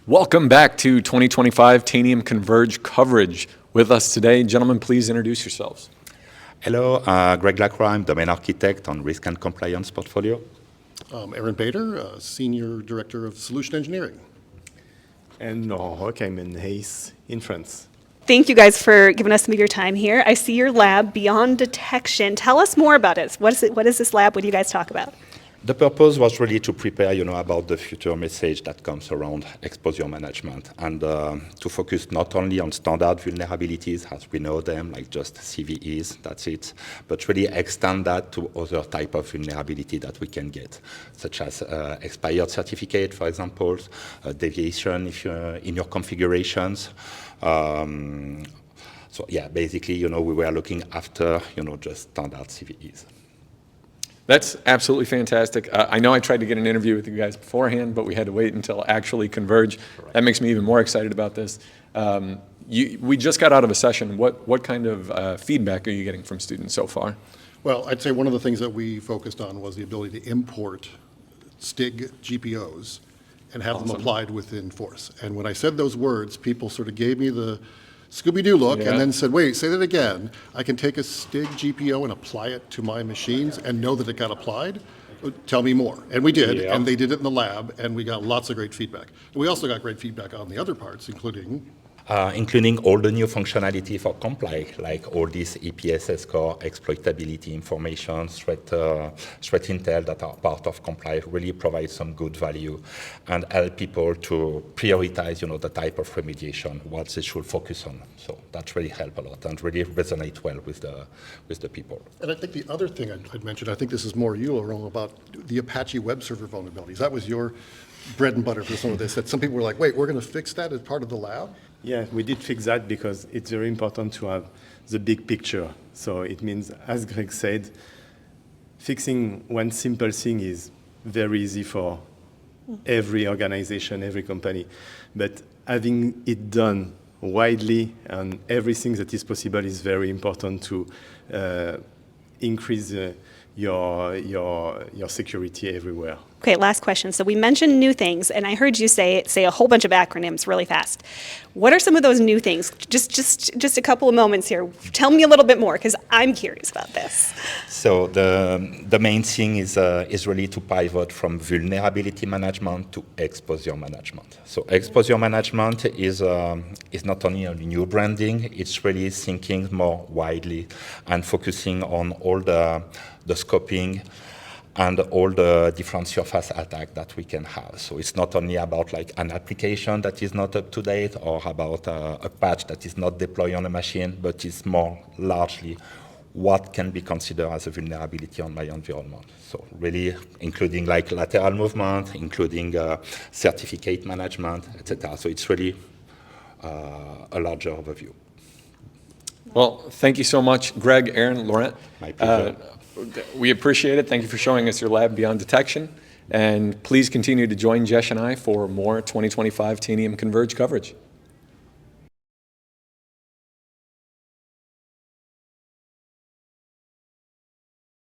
Welcome back to 2025 Tanium Converge coverage. With us today, gentlemen, please introduce yourselves. Hello, Greg Lacroix, I'm domain architect on risk and compliance portfolio. Aaron Bader, Senior Director of Solution Engineering. And Laurent Roch, I'm in Hayes in France. Thank you guys for giving us some of your time here. I see your lab, Beyond Detection. Tell us more about it. What is this lab? What do you guys talk about? The purpose was really to prepare, about the future message that comes around exposure management and to focus not only on standard vulnerabilities as we know them, like just CVEs, that's it, but really extend that to other type of vulnerability that we can get, such as expired certificate, for example, deviation if you're in your configurations. So yeah, basically, we were looking after, just standard CVEs. That's absolutely fantastic. I know I tried to get an interview with you guys beforehand, but we had to wait until actually Converge. Correct. That makes me even more excited about this. We just got out of a session. What kind of feedback are you getting from students so far? Well, I'd say one of the things that we focused on was the ability to import STIG GPOs and have them applied within Force. And when I said those words, people sort of gave me the Scooby-Doo look, and then said, wait, say that again. I can take a STIG GPO and apply it to my machines and know that it got applied? Tell me more. And we did, and they did it in the lab, and we got lots of great feedback. We also got great feedback on the other parts, including all the new functionality for Comply, like all these EPSS core, exploitability information, threat intel that are part of Comply really provide some good value and help people to prioritize, the type of remediation, what they should focus on. So that really help a lot and really resonate well with the people. And I think the other thing I'd mentioned, I think this is more you, Laurent, about the Apache web server vulnerabilities. That was your bread and butter for some of this, that some people were like, wait, we're going to fix that as part of the lab? Yeah, we did fix that because it's very important to have the big picture. So it means, as Greg said, fixing one simple thing is very easy for every organization, every company. But having it done widely and everything that is possible is very important to increase your security everywhere. Okay, last question. So we mentioned new things, and I heard you say a whole bunch of acronyms really fast. What are some of those new things? Just a couple of moments here. Tell me a little bit more, because I'm curious about this. So the main thing is really to pivot from vulnerability management to exposure management. So exposure management is not only a new branding, it's really thinking more widely and focusing on all the scoping and all the different surface attacks that we can have. So it's not only about like an application that is not up to date or about a patch that is not deployed on a machine, but it's more largely what can be considered as a vulnerability on my environment. So really including like lateral movement, including certificate management, etc. So it's really a larger overview. Well, thank you so much, Greg, Aaron, Laurent. My pleasure. We appreciate it. Thank you for showing us your lab Beyond Detection. And please continue to join Jesh and I for more 2025 Tanium Converge coverage.